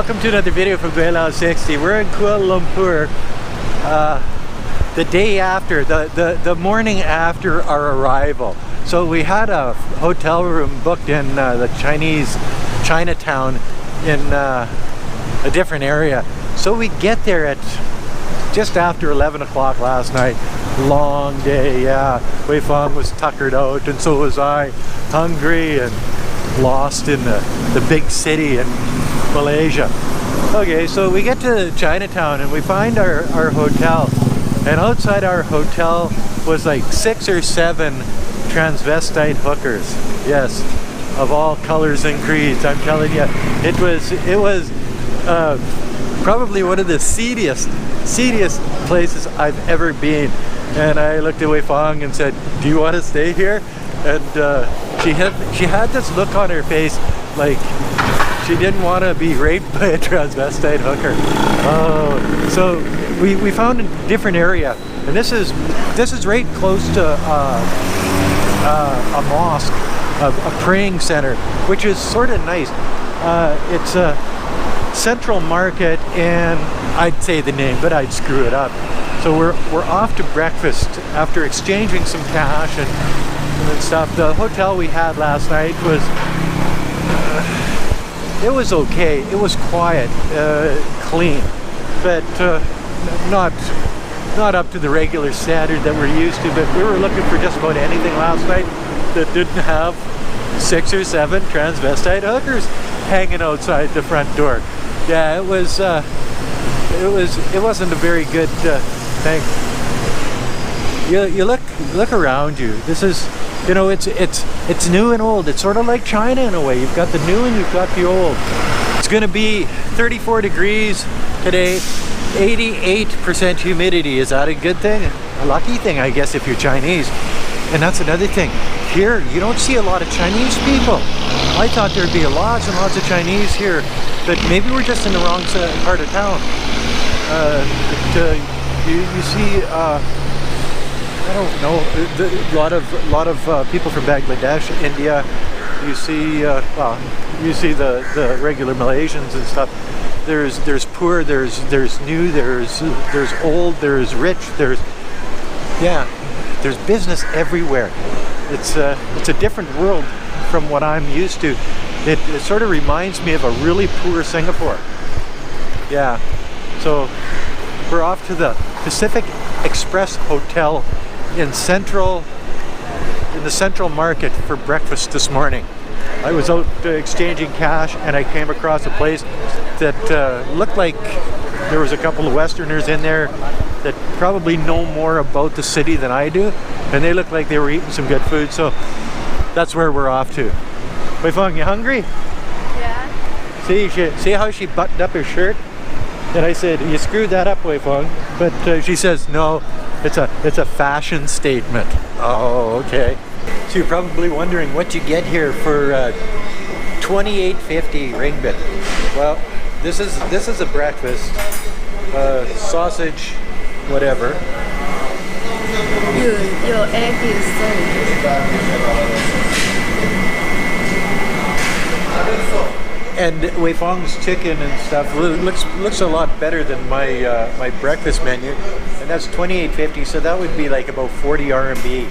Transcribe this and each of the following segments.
Welcome to another video from Gweilo 60. We're in Kuala Lumpur the day after, the morning after our arrival. So we had a hotel room booked in the Chinatown in a different area. So we get there at just after 11 o'clock last night. Long day, yeah. Wei Feng was tuckered out and so was I, hungry and lost in the big city in Malaysia. Okay, so we get to Chinatown and we find our hotel, and outside our hotel was like 6 or 7 transvestite hookers. Yes, of all colors and creeds. I'm telling you, it was probably one of the seediest places I've ever been. And I looked at Wei Feng and said, "Do you want to stay here?" And she had this look on her face like she didn't want to be raped by a transvestite hooker. Oh, so we found a different area, and this is right close to a mosque, a praying center, which is sort of nice. It's a Central Market, and I'd say the name, but I'd screw it up. So we're off to breakfast after exchanging some cash and stuff. The hotel we had last night was it was okay. It was quiet, clean, but not up to the regular standard that we're used to. But we were looking for just about anything last night that didn't have 6 or 7 transvestite hookers hanging outside the front door. Yeah, it wasn't a very good thing. You look around you. This is, you know, it's new and old. It's sort of like China in a way. You've got the new and you've got the old. It's going to be 34 degrees today, 88% humidity. Is that a good thing? A lucky thing, I guess, if you're Chinese. And that's another thing. Here, you don't see a lot of Chinese people. I thought there'd be lots and lots of Chinese here, but maybe we're just in the wrong part of town. You see, I don't know, a lot of people from Bangladesh, India. You see, you see the regular Malaysians and stuff. There's poor, there's new, there's old, there's rich, there's business everywhere. It's a different world from what I'm used to. It sort of reminds me of a really poor Singapore. Yeah, so we're off to the Pacific Express Hotel in the Central Market for breakfast this morning. I was out exchanging cash and I came across a place that looked like there was a couple of Westerners in there that probably know more about the city than I do, and they looked like they were eating some good food, so that's where we're off to. Wei Feng, you hungry? Yeah. See how she buttoned up her shirt? And I said, "You screwed that up, Wei Feng." But she says, "No, it's a fashion statement." Oh, okay. So you're probably wondering what you get here for 28.50 ringgit. Well, this is a breakfast, sausage, whatever. Your egg is And Wei Feng's chicken and stuff looks a lot better than my breakfast menu, and that's 28.50. So that would be like about 40 RMB.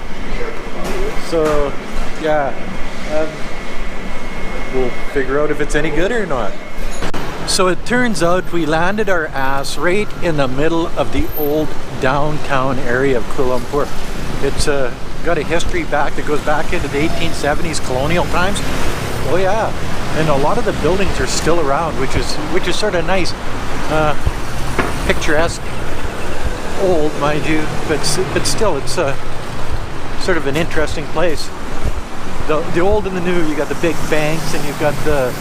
So yeah, we'll figure out if it's any good or not. So it turns out we landed our ass right in the middle of the old downtown area of Kuala Lumpur. It's got a history back that goes back into the 1870s colonial times. Oh yeah, and a lot of the buildings are still around, which is sort of nice, picturesque, old, mind you, but still it's sort of an interesting place. The old and the new. You got the big banks, and you've got the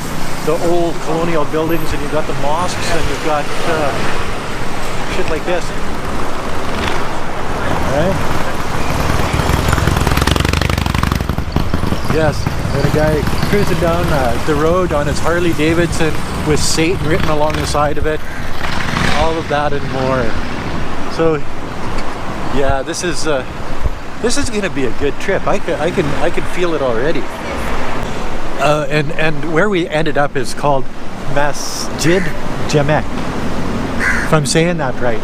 old colonial buildings, and you've got the mosques, and you've got shit like this. Right? Yes, and a guy cruising down the road on his Harley Davidson with Satan written along the side of it. All of that and more. So yeah, this is going to be a good trip. I can feel it already. And where we ended up is called Masjid Jamek, if I'm saying that right.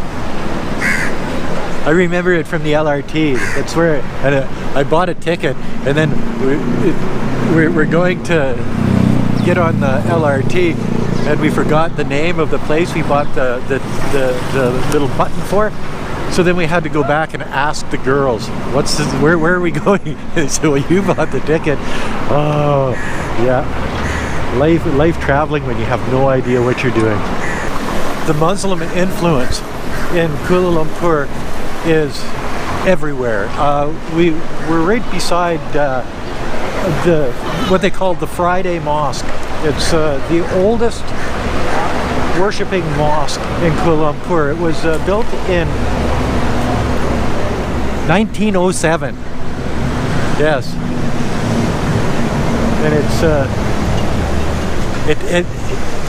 I remember it from the LRT. That's where I bought a ticket, and then we're going to get on the LRT, and we forgot the name of the place we bought the little button for. So then we had to go back and ask the girls, "What's this, where are we going?" They said, "Well, you bought the ticket." Oh, yeah. Life traveling when you have no idea what you're doing. The Muslim influence in Kuala Lumpur is everywhere. We're right beside what they call the Friday Mosque. It's the oldest worshipping mosque in Kuala Lumpur. It was built in 1907. Yes, and it's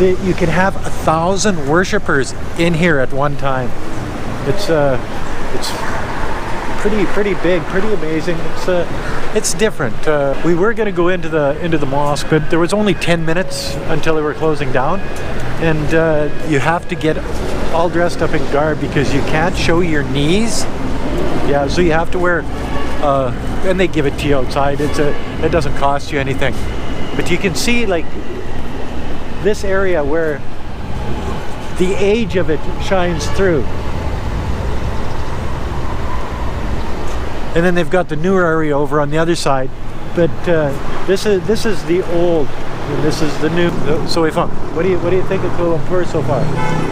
you can have 1,000 worshippers in here at one time. It's pretty big, pretty amazing. It's different. We were going to go into the mosque, but there was only 10 minutes until they were closing down, and you have to get all dressed up in garb because you can't show your knees. Yeah, so you have to wear, and they give it to you outside. It doesn't cost you anything, but you can see like this area where the age of it shines through. And then they've got the newer area over on the other side, but this is the old, and this is the new. So what do you think of Kuala Lumpur so far?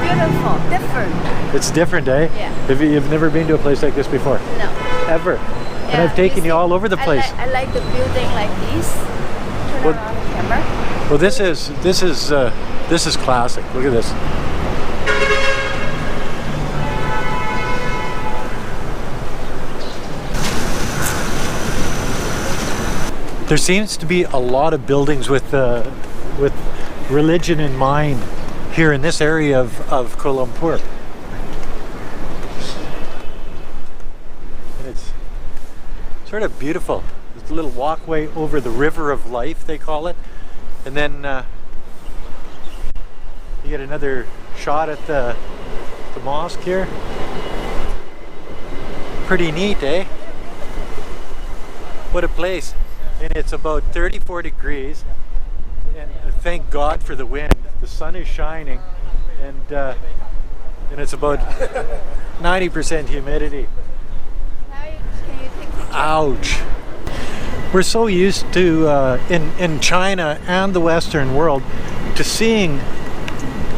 Beautiful, different. It's different, eh? Yeah. You've never been to a place like this before? No. Ever? Yeah, And I've taken you all over the place. I like the building like this. Turn Well- around the camera. Well, this is classic. Look at this. There seems to be a lot of buildings with religion in mind here in this area of Kuala Lumpur. And it's sort of beautiful. There's a little walkway over the river of life, they call it. And then you get another shot at the mosque here. Pretty neat, eh? What a place. And it's about 34 degrees, and thank God for the wind. The sun is shining, and it's about 90% humidity. Now can you take pictures? Ouch. We're so used to in China and the Western world to seeing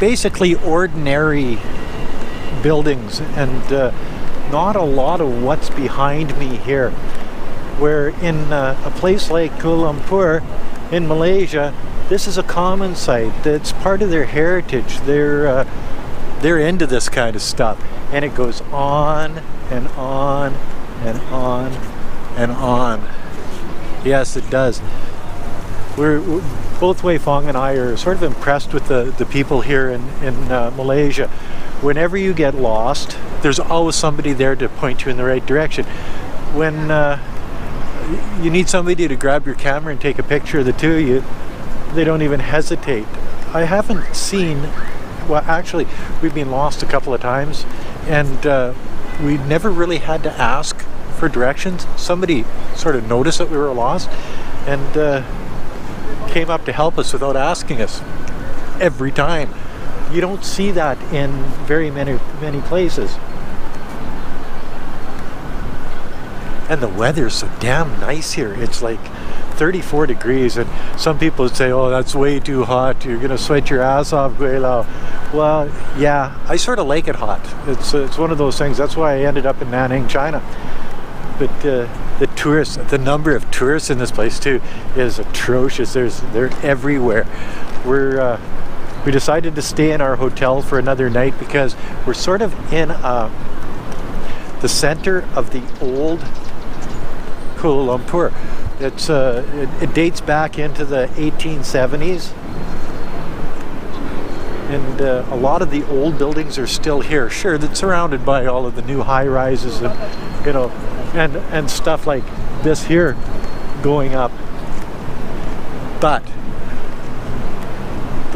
basically ordinary buildings, and not a lot of what's behind me here. Where in a place like Kuala Lumpur in Malaysia, this is a common sight. It's part of their heritage. They're into this kind of stuff, and it goes on and on and on and on. Yes, it does. We're both Wei Fong and I are sort of impressed with the people here in Malaysia. Whenever you get lost, there's always somebody there to point you in the right direction. When you need somebody to grab your camera and take a picture of the two of you, they don't even hesitate. I haven't seen, well, actually, we've been lost a couple of times, and we never really had to ask for directions. Somebody sort of noticed that we were lost and came up to help us without asking us every time. You don't see that in very many places. And the weather's so damn nice here. It's like 34 degrees, and some people would say, "Oh, that's way too hot. You're gonna sweat your ass off, Gweilo." Well, yeah, I sort of like it hot. It's one of those things. That's why I ended up in Nanning, China. But the number of tourists in this place too is atrocious. They're everywhere. We decided to stay in our hotel for another night because we're sort of in the center of the old Kuala Lumpur. It dates back into the 1870s, and a lot of the old buildings are still here. Sure, that's surrounded by all of the new high-rises and and stuff like this here going up, but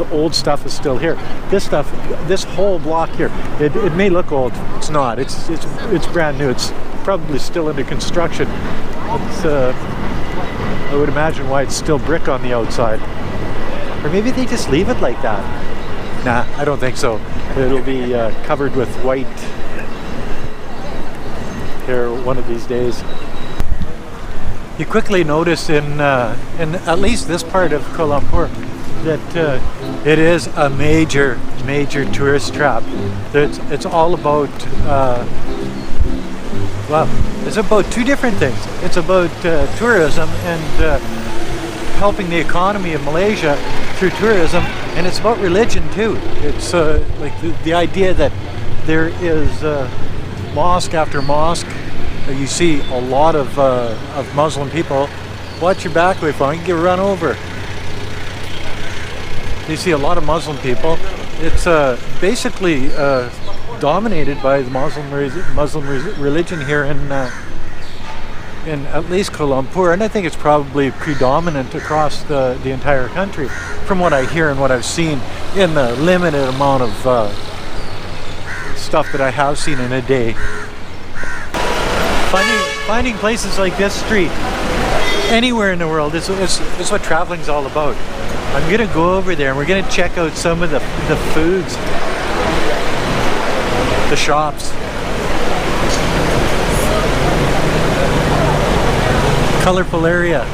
the old stuff is still here. This stuff, this whole block here, it may look old. It's not. It's brand new. It's probably still under construction. It's, I would imagine why it's still brick on the outside. Or maybe they just leave it like that. Nah, I don't think so. It'll be covered with white here one of these days. You quickly notice in at least this part of Kuala Lumpur that it is a major tourist trap. It's all about well, it's about two different things. It's about tourism and helping the economy of Malaysia through tourism, and it's about religion too. It's like the idea that there is mosque after mosque. You see a lot of Muslim people. Watch your back, if I can get run over. You see a lot of Muslim people. It's basically dominated by the Muslim religion here in at least Kuala Lumpur, and I think it's probably predominant across the entire country, from what I hear and what I've seen in the limited amount of stuff that I have seen in a day. Finding places like this street anywhere in the world is what traveling's all about. I'm gonna go over there and we're gonna check out some of the foods, the shops. Colorful area.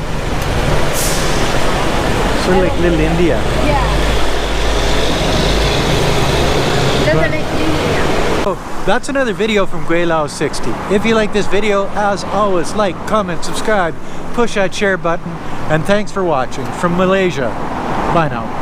Sort of like Little India. Yeah. Just like India. Oh, that's another video from Gweilo 60. If you like this video, as always, like, comment, subscribe, push that share button, and thanks for watching from Malaysia. Bye now.